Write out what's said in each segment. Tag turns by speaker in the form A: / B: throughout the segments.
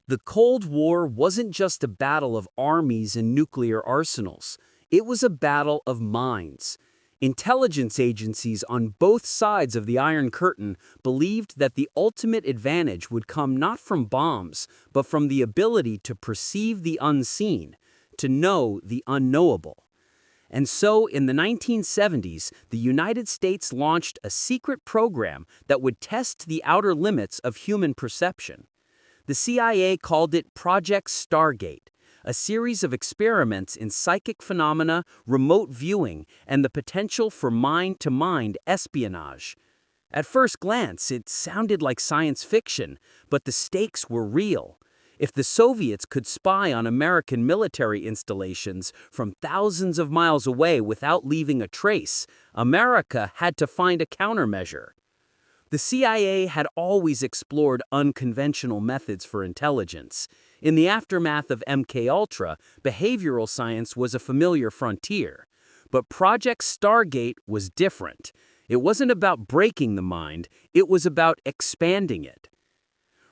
A: The Cold War wasn't just a battle of armies and nuclear arsenals. It was a battle of minds. Intelligence agencies on both sides of the Iron Curtain believed that the ultimate advantage would come not from bombs, but from the ability to perceive the unseen, to know the unknowable. And so, in the 1970s, the United States launched a secret program that would test the outer limits of human perception. The CIA called it Project Stargate, a series of experiments in psychic phenomena, remote viewing, and the potential for mind-to-mind espionage. At first glance, it sounded like science fiction, but the stakes were real. If the Soviets could spy on American military installations from thousands of miles away without leaving a trace, America had to find a countermeasure. The CIA had always explored unconventional methods for intelligence. In the aftermath of MKUltra, behavioral science was a familiar frontier. But Project Stargate was different. It wasn't about breaking the mind, it was about expanding it.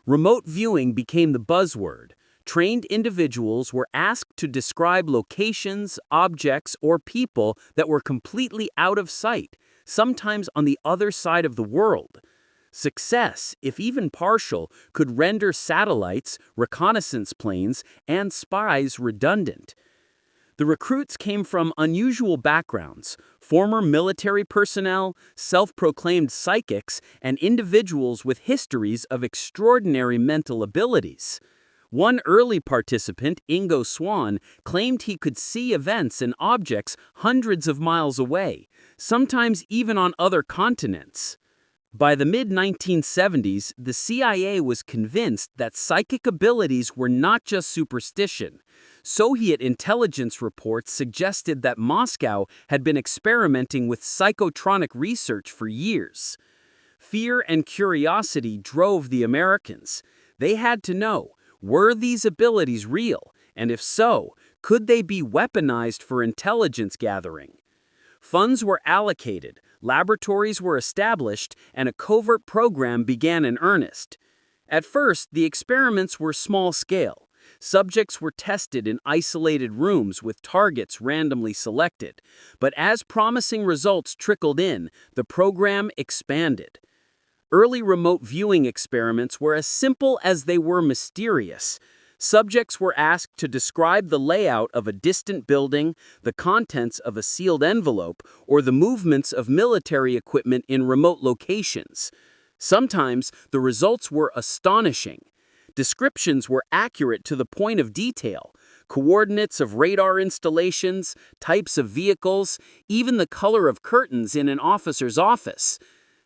A: Remote viewing became the buzzword. Trained individuals were asked to describe locations, objects, or people that were completely out of sight, sometimes on the other side of the world. Success, if even partial, could render satellites, reconnaissance planes, and spies redundant. The recruits came from unusual backgrounds: former military personnel, self-proclaimed psychics, and individuals with histories of extraordinary mental abilities. One early participant, Ingo Swann, claimed he could see events and objects hundreds of miles away, sometimes even on other continents. By the mid-1970s, the CIA was convinced that psychic abilities were not just superstition. Soviet intelligence reports suggested that Moscow had been experimenting with psychotronic research for years. Fear and curiosity drove the Americans. They had to know, were these abilities real? And if so, could they be weaponized for intelligence gathering? Funds were allocated, laboratories were established, and a covert program began in earnest. At first, the experiments were small-scale. Subjects were tested in isolated rooms with targets randomly selected. But as promising results trickled in, the program expanded. Early remote viewing experiments were as simple as they were mysterious. Subjects were asked to describe the layout of a distant building, the contents of a sealed envelope, or the movements of military equipment in remote locations. Sometimes the results were astonishing. Descriptions were accurate to the point of detail: coordinates of radar installations, types of vehicles, even the color of curtains in an officer's office.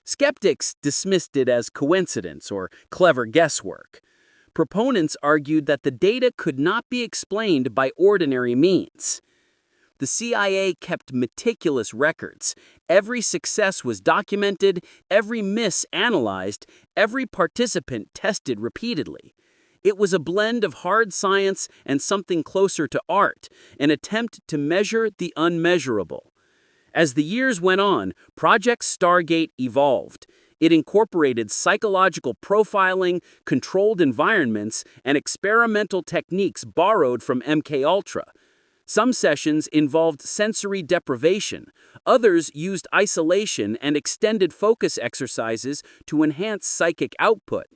A: Skeptics dismissed it as coincidence or clever guesswork. Proponents argued that the data could not be explained by ordinary means. The CIA kept meticulous records. Every success was documented, every miss analyzed, every participant tested repeatedly. It was a blend of hard science and something closer to art, an attempt to measure the unmeasurable. As the years went on, Project Stargate evolved. It incorporated psychological profiling, controlled environments, and experimental techniques borrowed from MKUltra. Some sessions involved sensory deprivation. Others used isolation and extended focus exercises to enhance psychic output.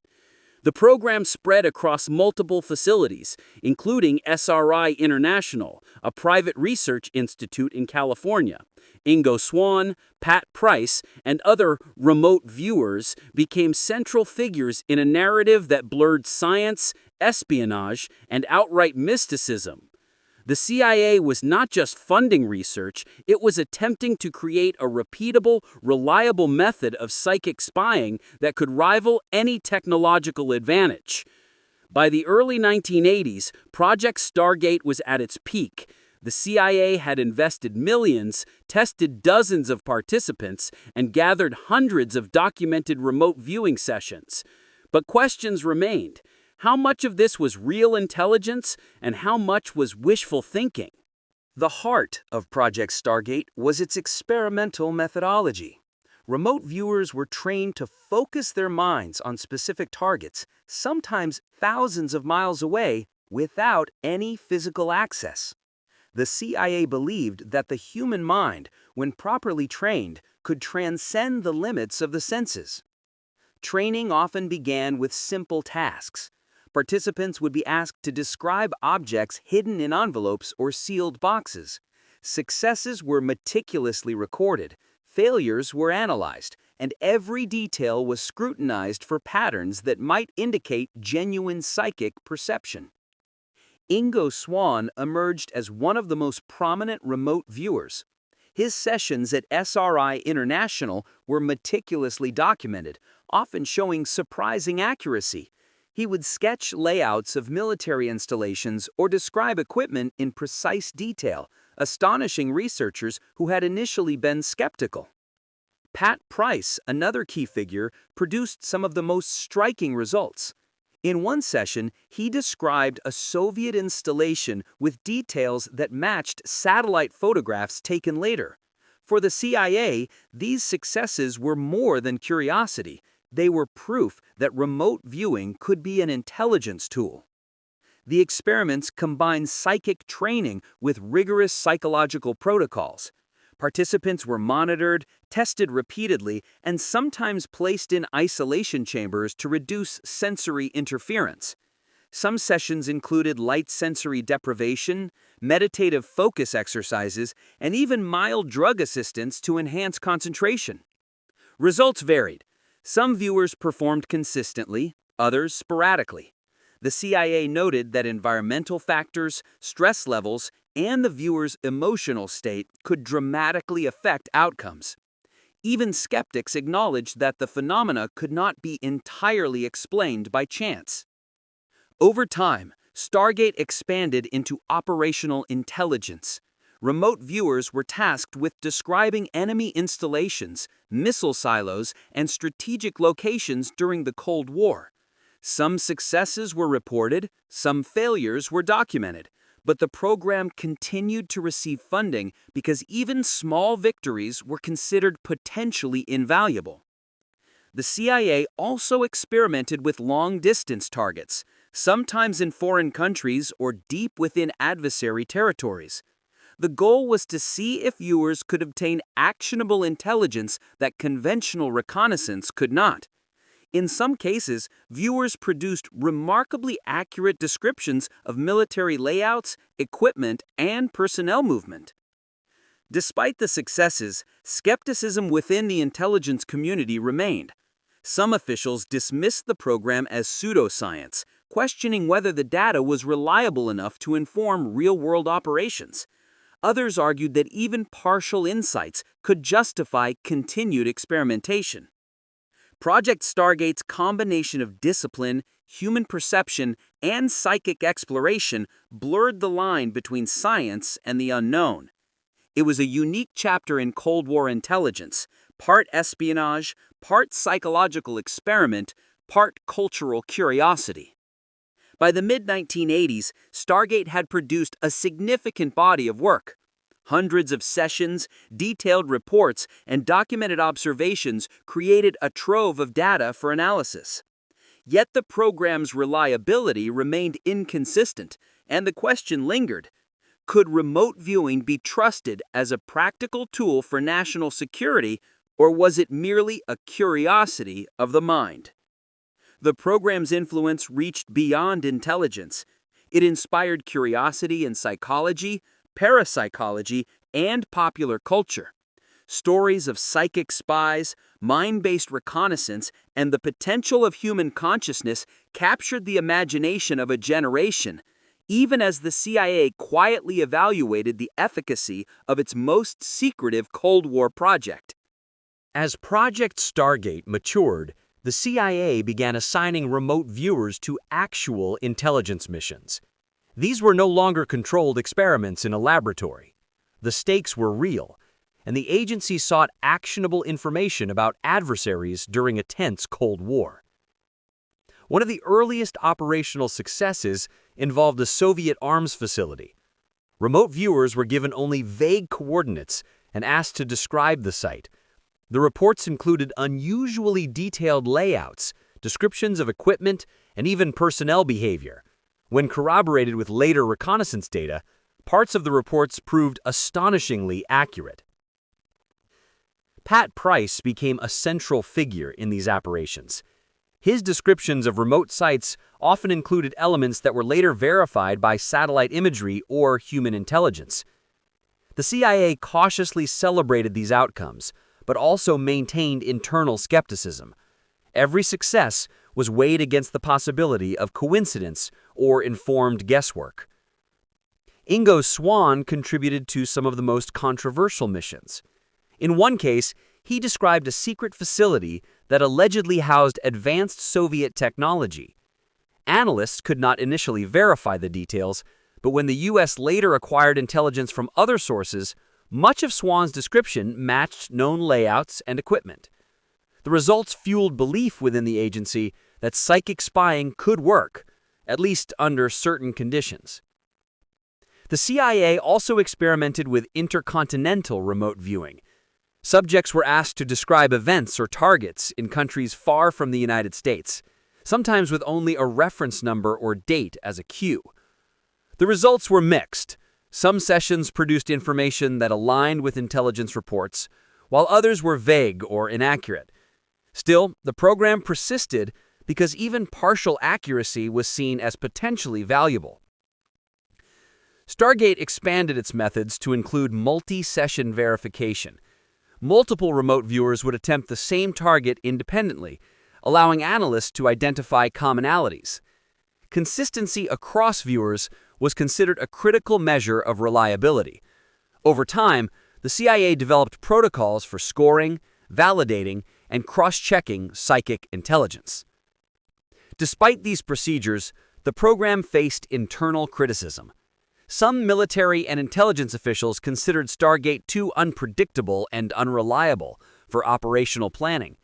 A: The program spread across multiple facilities, including SRI International, a private research institute in California. Ingo Swann, Pat Price, and other remote viewers became central figures in a narrative that blurred science, espionage, and outright mysticism. The CIA was not just funding research, it was attempting to create a repeatable, reliable method of psychic spying that could rival any technological advantage. By the early 1980s, Project Stargate was at its peak. The CIA had invested millions, tested dozens of participants, and gathered hundreds of documented remote viewing sessions. But questions remained. How much of this was real intelligence, and how much was wishful thinking? The heart of Project Stargate was its experimental methodology. Remote viewers were trained to focus their minds on specific targets, sometimes thousands of miles away, without any physical access. The CIA believed that the human mind, when properly trained, could transcend the limits of the senses. Training often began with simple tasks. Participants would be asked to describe objects hidden in envelopes or sealed boxes. Successes were meticulously recorded, failures were analyzed, and every detail was scrutinized for patterns that might indicate genuine psychic perception. Ingo Swann emerged as one of the most prominent remote viewers. His sessions at SRI International were meticulously documented, often showing surprising accuracy. He would sketch layouts of military installations or describe equipment in precise detail, astonishing researchers who had initially been skeptical. Pat Price, another key figure, produced some of the most striking results. In one session, he described a Soviet installation with details that matched satellite photographs taken later. For the CIA, these successes were more than curiosity. They were proof that remote viewing could be an intelligence tool. The experiments combined psychic training with rigorous psychological protocols. Participants were monitored, tested repeatedly, and sometimes placed in isolation chambers to reduce sensory interference. Some sessions included light sensory deprivation, meditative focus exercises, and even mild drug assistance to enhance concentration. Results varied. Some viewers performed consistently, others sporadically. The CIA noted that environmental factors, stress levels, and the viewer's emotional state could dramatically affect outcomes. Even skeptics acknowledged that the phenomena could not be entirely explained by chance. Over time, Stargate expanded into operational intelligence. Remote viewers were tasked with describing enemy installations, missile silos, and strategic locations during the Cold War. Some successes were reported, some failures were documented, but the program continued to receive funding because even small victories were considered potentially invaluable. The CIA also experimented with long-distance targets, sometimes in foreign countries or deep within adversary territories. The goal was to see if viewers could obtain actionable intelligence that conventional reconnaissance could not. In some cases, viewers produced remarkably accurate descriptions of military layouts, equipment, and personnel movement. Despite the successes, skepticism within the intelligence community remained. Some officials dismissed the program as pseudoscience, questioning whether the data was reliable enough to inform real-world operations. Others argued that even partial insights could justify continued experimentation. Project Stargate's combination of discipline, human perception, and psychic exploration blurred the line between science and the unknown. It was a unique chapter in Cold War intelligence, part espionage, part psychological experiment, part cultural curiosity. By the mid-1980s, Stargate had produced a significant body of work. Hundreds of sessions, detailed reports, and documented observations created a trove of data for analysis. Yet the program's reliability remained inconsistent, and the question lingered: could remote viewing be trusted as a practical tool for national security, or was it merely a curiosity of the mind? The program's influence reached beyond intelligence. It inspired curiosity in psychology, parapsychology, and popular culture. Stories of psychic spies, mind-based reconnaissance, and the potential of human consciousness captured the imagination of a generation, even as the CIA quietly evaluated the efficacy of its most secretive Cold War project. As Project Stargate matured, the CIA began assigning remote viewers to actual intelligence missions. These were no longer controlled experiments in a laboratory. The stakes were real, and the agency sought actionable information about adversaries during a tense Cold War. One of the earliest operational successes involved a Soviet arms facility. Remote viewers were given only vague coordinates and asked to describe the site. The reports included unusually detailed layouts, descriptions of equipment, and even personnel behavior. When corroborated with later reconnaissance data, parts of the reports proved astonishingly accurate. Pat Price became a central figure in these apparitions. His descriptions of remote sites often included elements that were later verified by satellite imagery or human intelligence. The CIA cautiously celebrated these outcomes, but also maintained internal skepticism. Every success was weighed against the possibility of coincidence or informed guesswork. Ingo Swann contributed to some of the most controversial missions. In one case, he described a secret facility that allegedly housed advanced Soviet technology. Analysts could not initially verify the details, but when the U.S. later acquired intelligence from other sources, much of Swann's description matched known layouts and equipment. The results fueled belief within the agency that psychic spying could work, at least under certain conditions. The CIA also experimented with intercontinental remote viewing. Subjects were asked to describe events or targets in countries far from the United States, sometimes with only a reference number or date as a cue. The results were mixed. Some sessions produced information that aligned with intelligence reports, while others were vague or inaccurate. Still, the program persisted because even partial accuracy was seen as potentially valuable. Stargate expanded its methods to include multi-session verification. Multiple remote viewers would attempt the same target independently, allowing analysts to identify commonalities. Consistency across viewers was considered a critical measure of reliability. Over time, the CIA developed protocols for scoring, validating, and cross-checking psychic intelligence. Despite these procedures, the program faced internal criticism. Some military and intelligence officials considered Stargate too unpredictable and unreliable for operational planning.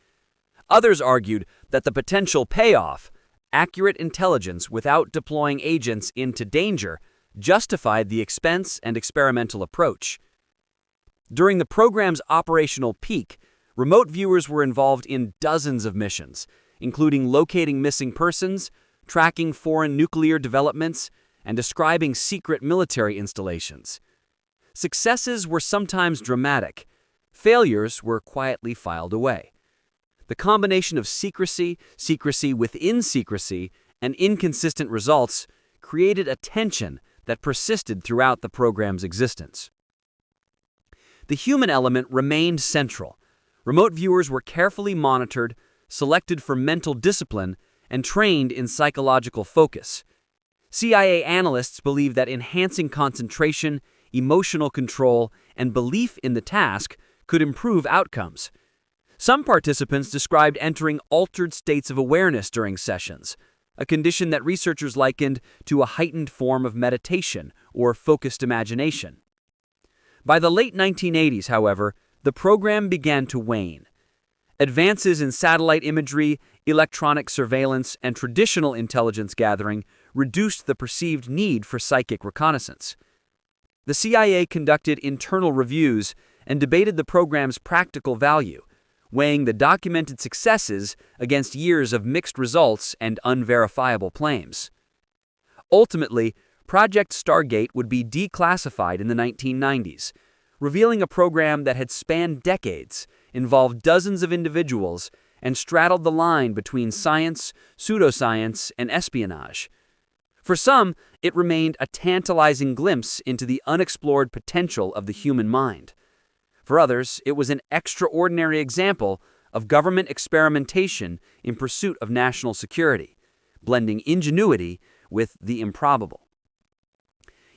A: Others argued that the potential payoff, accurate intelligence without deploying agents into danger, justified the expense and experimental approach. During the program's operational peak, remote viewers were involved in dozens of missions, including locating missing persons, tracking foreign nuclear developments, and describing secret military installations. Successes were sometimes dramatic. Failures were quietly filed away. The combination of secrecy, secrecy within secrecy, and inconsistent results created a tension that persisted throughout the program's existence. The human element remained central. Remote viewers were carefully monitored, selected for mental discipline, and trained in psychological focus. CIA analysts believe that enhancing concentration, emotional control, and belief in the task could improve outcomes. Some participants described entering altered states of awareness during sessions, a condition that researchers likened to a heightened form of meditation or focused imagination. By the late 1980s, however, the program began to wane. Advances in satellite imagery, electronic surveillance, and traditional intelligence gathering reduced the perceived need for psychic reconnaissance. The CIA conducted internal reviews and debated the program's practical value, weighing the documented successes against years of mixed results and unverifiable claims. Ultimately, Project Stargate would be declassified in the 1990s, revealing a program that had spanned decades, involved dozens of individuals, and straddled the line between science, pseudoscience, and espionage. For some, it remained a tantalizing glimpse into the unexplored potential of the human mind. For others, it was an extraordinary example of government experimentation in pursuit of national security, blending ingenuity with the improbable.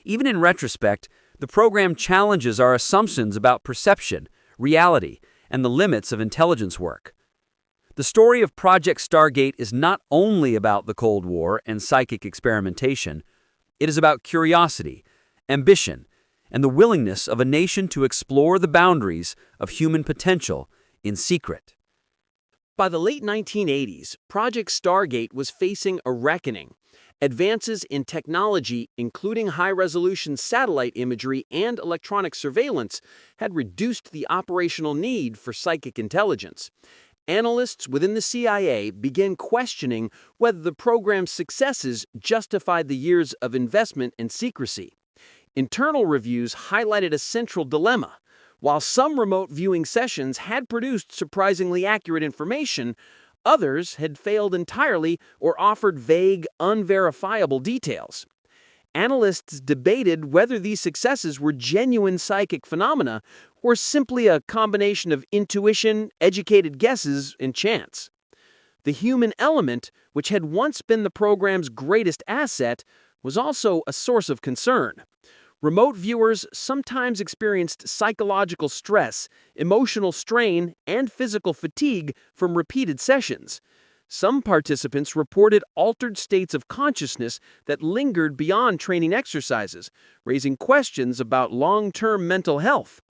A: Even in retrospect, the program challenges our assumptions about perception, reality, and the limits of intelligence work. The story of Project Stargate is not only about the Cold War and psychic experimentation, it is about curiosity, ambition, and the willingness of a nation to explore the boundaries of human potential in secret.
B: By the late 1980s, Project Stargate was facing a reckoning.
A: Advances in technology, including high-resolution satellite imagery and electronic surveillance, had reduced the operational need for psychic intelligence. Analysts within the CIA began questioning whether the program's successes justified the years of investment and secrecy. Internal reviews highlighted a central dilemma. While some remote viewing sessions had produced surprisingly accurate information, others had failed entirely or offered vague, unverifiable details. Analysts debated whether these successes were genuine psychic phenomena or simply a combination of intuition, educated guesses, and chance. The human element, which had once been the program's greatest asset, was also a source of concern. Remote viewers sometimes experienced psychological stress, emotional strain, and physical fatigue from repeated sessions. Some participants reported altered states of consciousness that lingered beyond training exercises, raising questions about long-term mental health.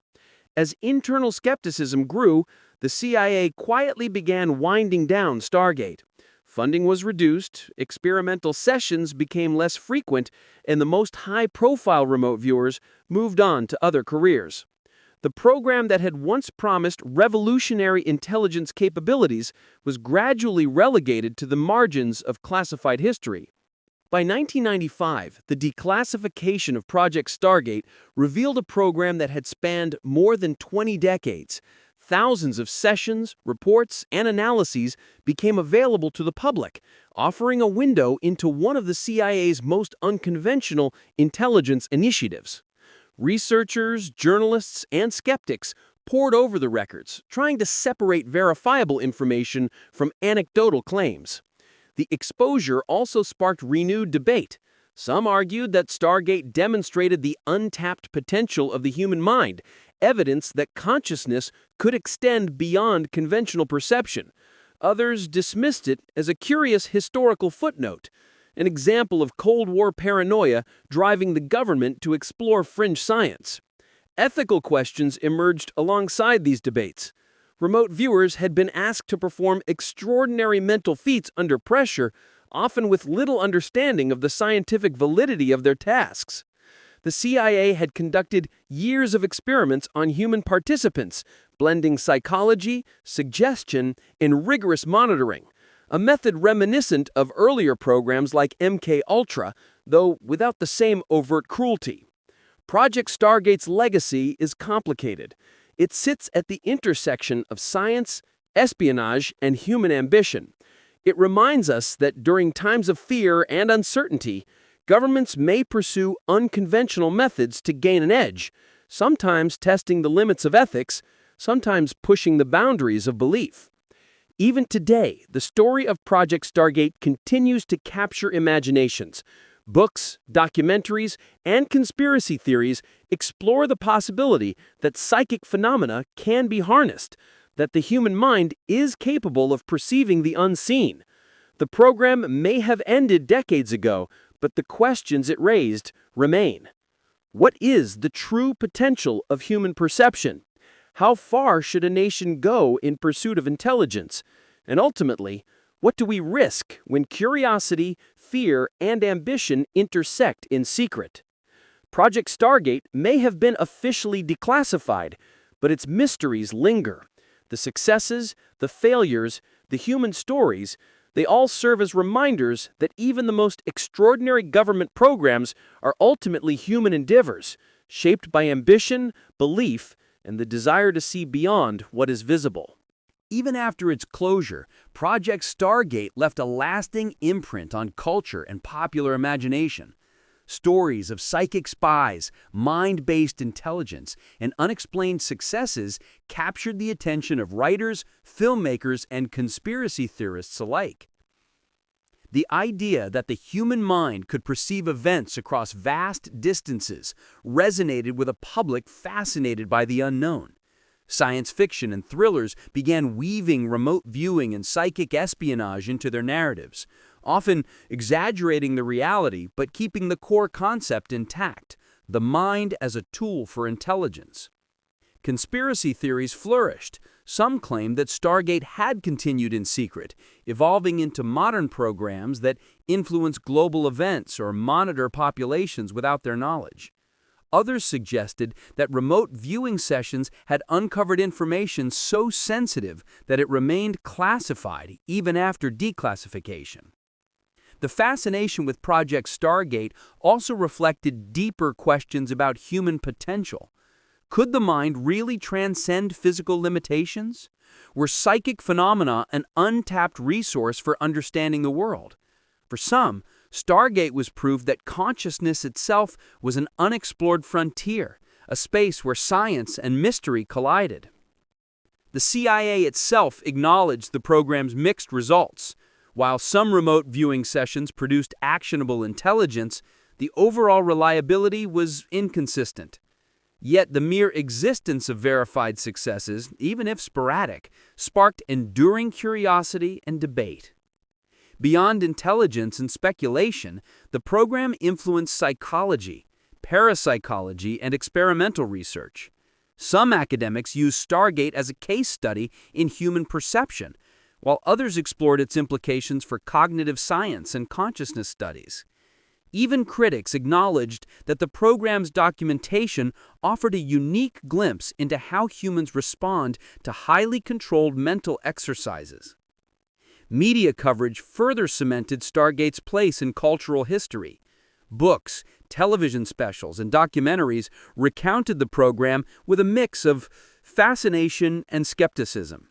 A: As internal skepticism grew, the CIA quietly began winding down Stargate. Funding was reduced, experimental sessions became less frequent, and the most high-profile remote viewers moved on to other careers. The program that had once promised revolutionary intelligence capabilities was gradually relegated to the margins of classified history. By 1995, the declassification of Project Stargate revealed a program that had spanned more than 20 decades. Thousands of sessions, reports, and analyses became available to the public, offering a window into one of the CIA's most unconventional intelligence initiatives. Researchers, journalists, and skeptics pored over the records, trying to separate verifiable information from anecdotal claims. The exposure also sparked renewed debate. Some argued that Stargate demonstrated the untapped potential of the human mind, evidence that consciousness could extend beyond conventional perception. Others dismissed it as a curious historical footnote, an example of Cold War paranoia driving the government to explore fringe science. Ethical questions emerged alongside these debates. Remote viewers had been asked to perform extraordinary mental feats under pressure, often with little understanding of the scientific validity of their tasks. The CIA had conducted years of experiments on human participants, blending psychology, suggestion, and rigorous monitoring, a method reminiscent of earlier programs like MK Ultra, though without the same overt cruelty. Project Stargate's legacy is complicated. It sits at the intersection of science, espionage, and human ambition. It reminds us that during times of fear and uncertainty, governments may pursue unconventional methods to gain an edge, sometimes testing the limits of ethics, sometimes pushing the boundaries of belief. Even today, the story of Project Stargate continues to capture imaginations. Books, documentaries, and conspiracy theories explore the possibility that psychic phenomena can be harnessed, that the human mind is capable of perceiving the unseen. The program may have ended decades ago, but the questions it raised remain. What is the true potential of human perception? How far should a nation go in pursuit of intelligence? And ultimately, what do we risk when curiosity, fear, and ambition intersect in secret? Project Stargate may have been officially declassified, but its mysteries linger. The successes, the failures, the human stories, they all serve as reminders that even the most extraordinary government programs are ultimately human endeavors, shaped by ambition, belief, and the desire to see beyond what is visible. Even after its closure, Project Stargate left a lasting imprint on culture and popular imagination. Stories of psychic spies, mind-based intelligence, and unexplained successes captured the attention of writers, filmmakers, and conspiracy theorists alike. The idea that the human mind could perceive events across vast distances resonated with a public fascinated by the unknown. Science fiction and thrillers began weaving remote viewing and psychic espionage into their narratives, often exaggerating the reality but keeping the core concept intact, the mind as a tool for intelligence. Conspiracy theories flourished, Some claim that Stargate had continued in secret, evolving into modern programs that influence global events or monitor populations without their knowledge. Others suggested that remote viewing sessions had uncovered information so sensitive that it remained classified even after declassification. The fascination with Project Stargate also reflected deeper questions about human potential. Could the mind really transcend physical limitations? Were psychic phenomena an untapped resource for understanding the world? For some, Stargate was proof that consciousness itself was an unexplored frontier, a space where science and mystery collided. The CIA itself acknowledged the program's mixed results. While some remote viewing sessions produced actionable intelligence, the overall reliability was inconsistent. Yet the mere existence of verified successes, even if sporadic, sparked enduring curiosity and debate. Beyond intelligence and speculation, the program influenced psychology, parapsychology, and experimental research. Some academics used Stargate as a case study in human perception, while others explored its implications for cognitive science and consciousness studies. Even critics acknowledged that the program's documentation offered a unique glimpse into how humans respond to highly controlled mental exercises. Media coverage further cemented Stargate's place in cultural history. Books, television specials, and documentaries recounted the program with a mix of fascination and skepticism.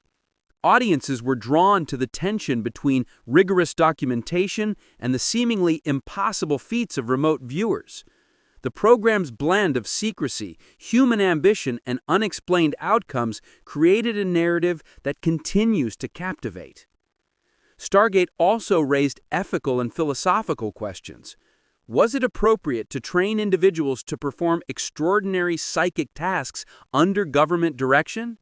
A: Audiences were drawn to the tension between rigorous documentation and the seemingly impossible feats of remote viewers. The program's blend of secrecy, human ambition, and unexplained outcomes created a narrative that continues to captivate. Stargate also raised ethical and philosophical questions. Was it appropriate to train individuals to perform extraordinary psychic tasks under government direction?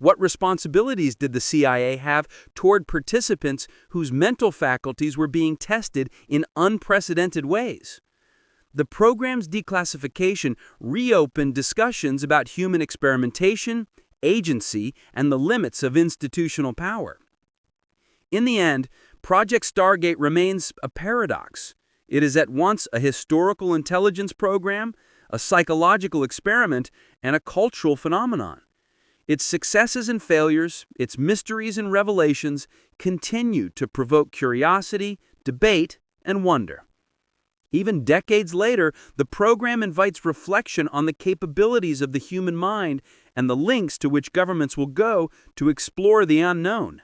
A: What responsibilities did the CIA have toward participants whose mental faculties were being tested in unprecedented ways? The program's declassification reopened discussions about human experimentation, agency, and the limits of institutional power. In the end, Project Stargate remains a paradox. It is at once a historical intelligence program, a psychological experiment, and a cultural phenomenon. Its successes and failures, its mysteries and revelations continue to provoke curiosity, debate, and wonder. Even decades later, the program invites reflection on the capabilities of the human mind and the lengths to which governments will go to explore the unknown.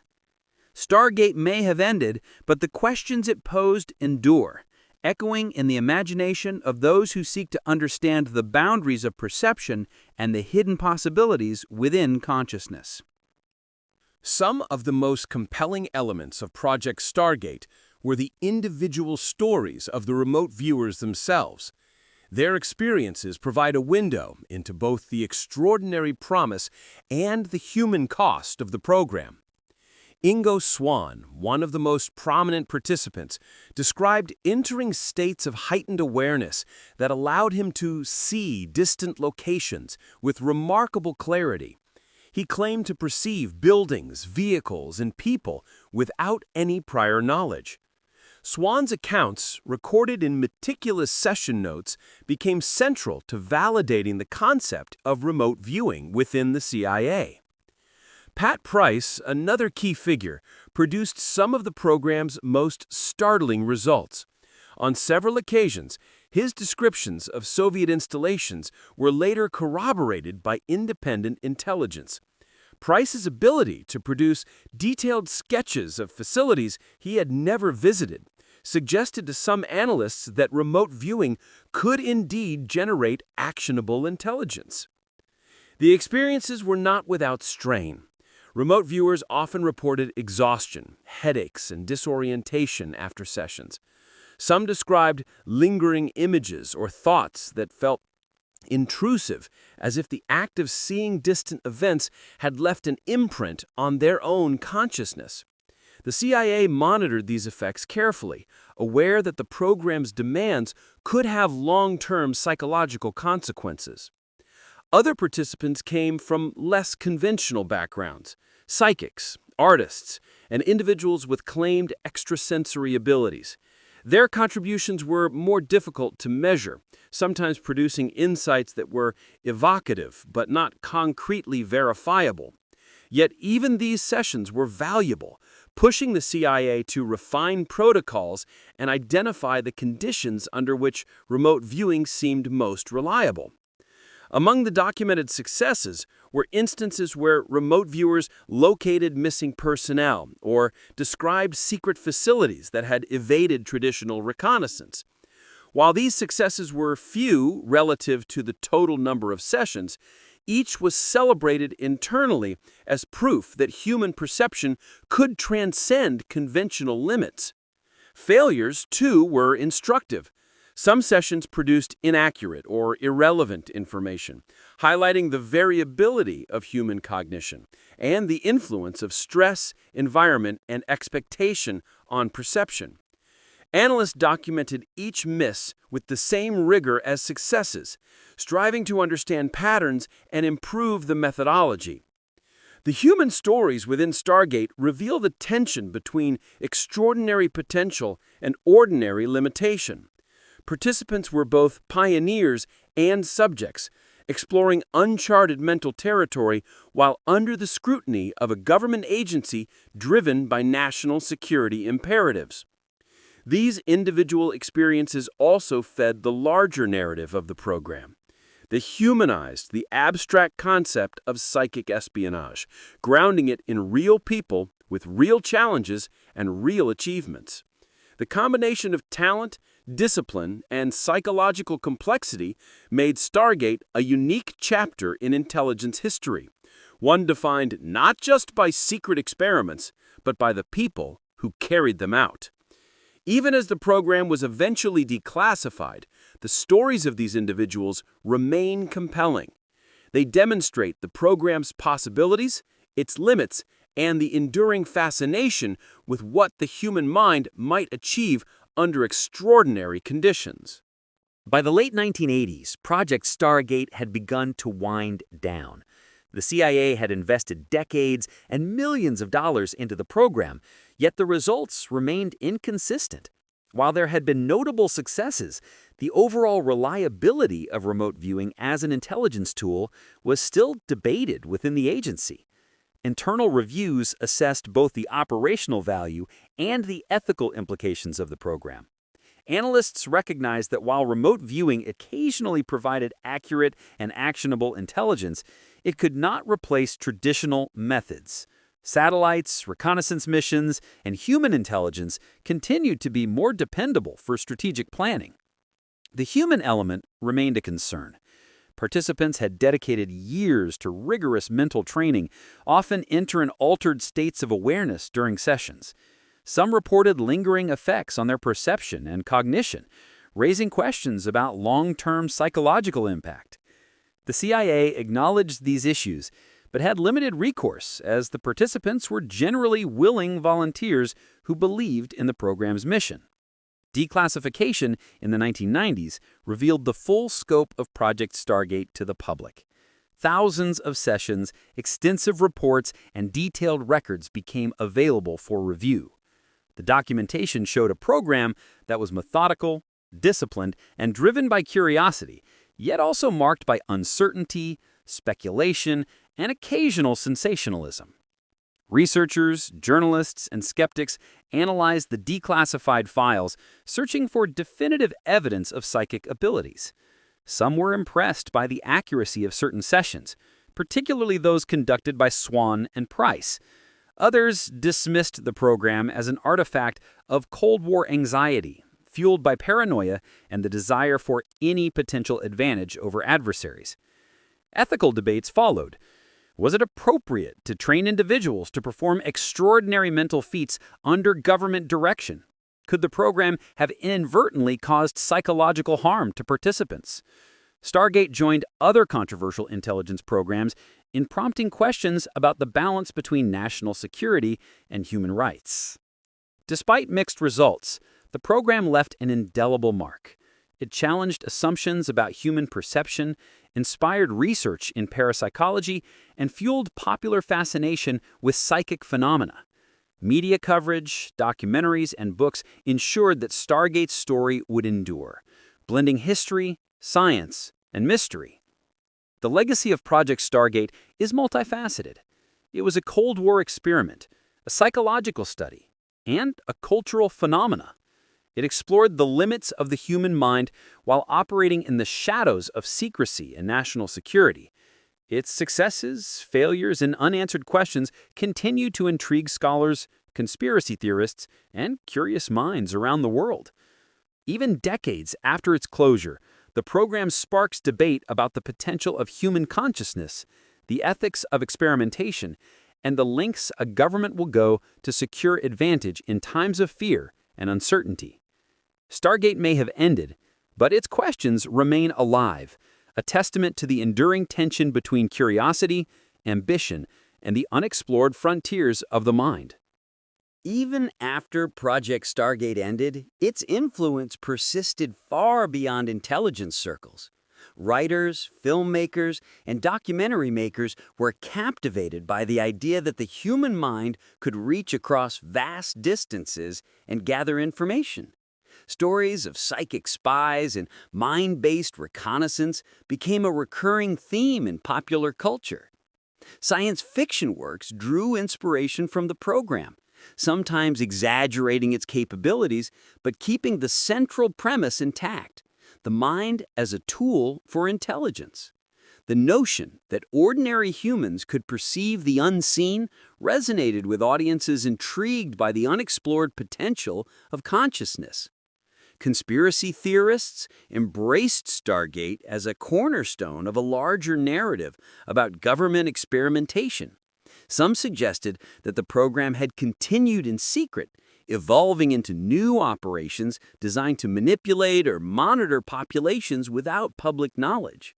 A: Stargate may have ended, but the questions it posed endure, echoing in the imagination of those who seek to understand the boundaries of perception and the hidden possibilities within consciousness.
B: Some of the most compelling elements of Project Stargate were the individual stories of the remote viewers themselves. Their experiences provide a window into both the extraordinary promise and the human cost of the program. Ingo Swann, one of the most prominent participants, described entering states of heightened awareness that allowed him to see distant locations with remarkable clarity. He claimed to perceive buildings, vehicles, and people without any prior knowledge. Swann's accounts, recorded in meticulous session notes, became central to validating the concept of remote viewing within the CIA. Pat Price, another key figure, produced some of the program's most startling results. On several occasions, his descriptions of Soviet installations were later corroborated by independent intelligence. Price's ability to produce detailed sketches of facilities he had never visited suggested to some analysts that remote viewing could indeed generate actionable intelligence. The experiences were not without strain. Remote viewers often reported exhaustion, headaches, and disorientation after sessions. Some described lingering images or thoughts that felt intrusive, as if the act of seeing distant events had left an imprint on their own consciousness. The CIA monitored these effects carefully, aware that the program's demands could have long-term psychological consequences. Other participants came from less conventional backgrounds: psychics, artists, and individuals with claimed extrasensory abilities. Their contributions were more difficult to measure, sometimes producing insights that were evocative but not concretely verifiable. Yet even these sessions were valuable, pushing the CIA to refine protocols and identify the conditions under which remote viewing seemed most reliable. Among the documented successes were instances where remote viewers located missing personnel or described secret facilities that had evaded traditional reconnaissance. While these successes were few relative to the total number of sessions, each was celebrated internally as proof that human perception could transcend conventional limits. Failures, too, were instructive. Some sessions produced inaccurate or irrelevant information, highlighting the variability of human cognition and the influence of stress, environment, and expectation on perception. Analysts documented each miss with the same rigor as successes, striving to understand patterns and improve the methodology. The human stories within Stargate reveal the tension between extraordinary potential and ordinary limitation. Participants were both pioneers and subjects, exploring uncharted mental territory while under the scrutiny of a government agency driven by national security imperatives. These individual experiences also fed the larger narrative of the program. They humanized the abstract concept of psychic espionage, grounding it in real people with real challenges and real achievements. The combination of talent, discipline, and psychological complexity made Stargate a unique chapter in intelligence history, one defined not just by secret experiments, but by the people who carried them out. Even as the program was eventually declassified, the stories of these individuals remain compelling. They demonstrate the program's possibilities, its limits, and the enduring fascination with what the human mind might achieve under extraordinary conditions.
A: By the late 1980s, Project Stargate had begun to wind down. The CIA had invested decades and millions of dollars into the program, yet the results remained inconsistent. While there had been notable successes, the overall reliability of remote viewing as an intelligence tool was still debated within the agency. Internal reviews assessed both the operational value and the ethical implications of the program. Analysts recognized that while remote viewing occasionally provided accurate and actionable intelligence, it could not replace traditional methods. Satellites, reconnaissance missions, and human intelligence continued to be more dependable for strategic planning. The human element remained a concern. Participants had dedicated years to rigorous mental training, often enter in altered states of awareness during sessions. Some reported lingering effects on their perception and cognition, raising questions about long-term psychological impact. The CIA acknowledged these issues, but had limited recourse as the participants were generally willing volunteers who believed in the program's mission. Declassification in the 1990s revealed the full scope of Project Stargate to the public. Thousands of sessions, extensive reports, and detailed records became available for review. The documentation showed a program that was methodical, disciplined, and driven by curiosity, yet also marked by uncertainty, speculation, and occasional sensationalism. Researchers, journalists, and skeptics analyzed the declassified files, searching for definitive evidence of psychic abilities. Some were impressed by the accuracy of certain sessions, particularly those conducted by Swan and Price. Others dismissed the program as an artifact of Cold War anxiety, fueled by paranoia and the desire for any potential advantage over adversaries. Ethical debates followed. Was it appropriate to train individuals to perform extraordinary mental feats under government direction? Could the program have inadvertently caused psychological harm to participants? Stargate joined other controversial intelligence programs in prompting questions about the balance between national security and human rights. Despite mixed results, the program left an indelible mark. It challenged assumptions about human perception, inspired research in parapsychology, and fueled popular fascination with psychic phenomena. Media coverage, documentaries, and books ensured that Stargate's story would endure, blending history, science, and mystery. The legacy of Project Stargate is multifaceted. It was a Cold War experiment, a psychological study, and a cultural phenomena. It explored the limits of the human mind while operating in the shadows of secrecy and national security. Its successes, failures, and unanswered questions continue to intrigue scholars, conspiracy theorists, and curious minds around the world. Even decades after its closure, the program sparks debate about the potential of human consciousness, the ethics of experimentation, and the lengths a government will go to secure advantage in times of fear and uncertainty. Stargate may have ended, but its questions remain alive, a testament to the enduring tension between curiosity, ambition, and the unexplored frontiers of the mind. Even after Project Stargate ended, its influence persisted far beyond intelligence circles. Writers, filmmakers, and documentary makers were captivated by the idea that the human mind could reach across vast distances and gather information. Stories of psychic spies and mind-based reconnaissance became a recurring theme in popular culture. Science fiction works drew inspiration from the program, sometimes exaggerating its capabilities, but keeping the central premise intact: the mind as a tool for intelligence. The notion that ordinary humans could perceive the unseen resonated with audiences intrigued by the unexplored potential of consciousness. Conspiracy theorists embraced Stargate as a cornerstone of a larger narrative about government experimentation. Some suggested that the program had continued in secret, evolving into new operations designed to manipulate or monitor populations without public knowledge.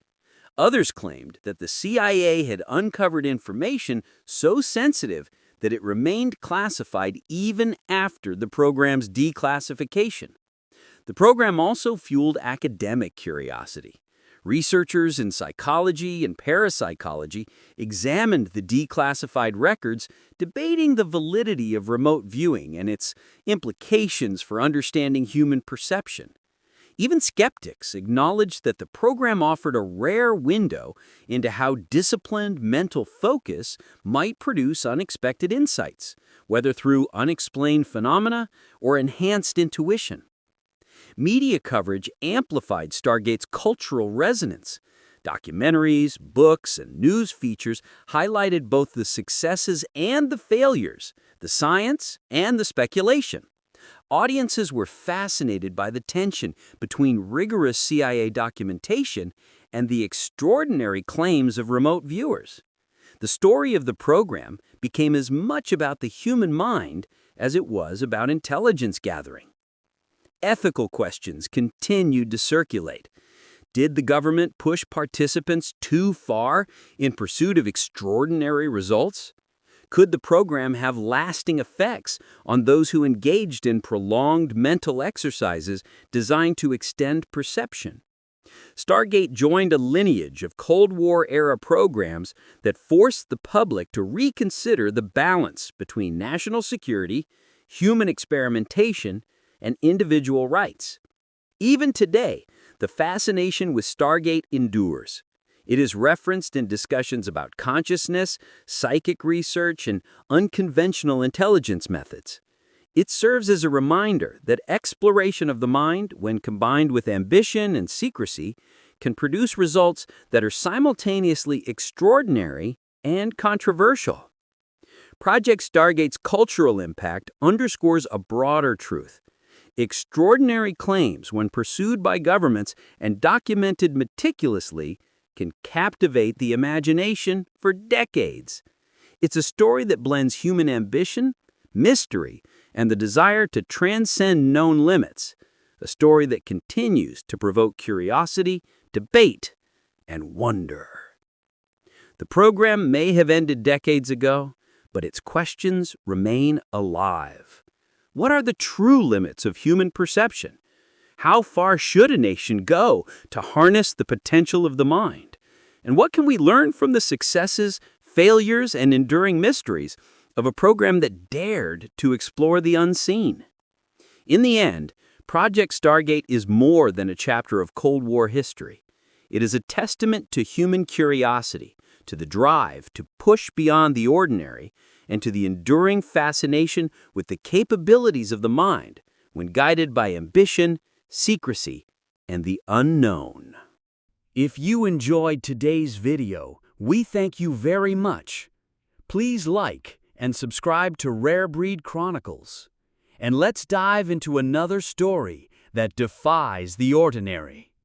A: Others claimed that the CIA had uncovered information so sensitive that it remained classified even after the program's declassification. The program also fueled academic curiosity. Researchers in psychology and parapsychology examined the declassified records, debating the validity of remote viewing and its implications for understanding human perception. Even skeptics acknowledged that the program offered a rare window into how disciplined mental focus might produce unexpected insights, whether through unexplained phenomena or enhanced intuition. Media coverage amplified Stargate's cultural resonance. Documentaries, books, and news features highlighted both the successes and the failures, the science and the speculation. Audiences were fascinated by the tension between rigorous CIA documentation and the extraordinary claims of remote viewers. The story of the program became as much about the human mind as it was about intelligence gathering. Ethical questions continued to circulate. Did the government push participants too far in pursuit of extraordinary results? Could the program have lasting effects on those who engaged in prolonged mental exercises designed to extend perception? Stargate joined a lineage of Cold War-era programs that forced the public to reconsider the balance between national security, human experimentation, and individual rights. Even today, the fascination with Stargate endures. It is referenced in discussions about consciousness, psychic research, and unconventional intelligence methods. It serves as a reminder that exploration of the mind, when combined with ambition and secrecy, can produce results that are simultaneously extraordinary and controversial. Project Stargate's cultural impact underscores a broader truth. Extraordinary claims, when pursued by governments and documented meticulously, can captivate the imagination for decades. It's a story that blends human ambition, mystery, and the desire to transcend known limits. A story that continues to provoke curiosity, debate, and wonder. The program may have ended decades ago, but its questions remain alive. What are the true limits of human perception? How far should a nation go to harness the potential of the mind? And what can we learn from the successes, failures, and enduring mysteries of a program that dared to explore the unseen? In the end, Project Stargate is more than a chapter of Cold War history. It is a testament to human curiosity, to the drive to push beyond the ordinary, and to the enduring fascination with the capabilities of the mind when guided by ambition, secrecy, and the unknown. If you enjoyed today's video, we thank you very much. Please like and subscribe to Rare Breed Chronicles. And let's dive into another story that defies the ordinary.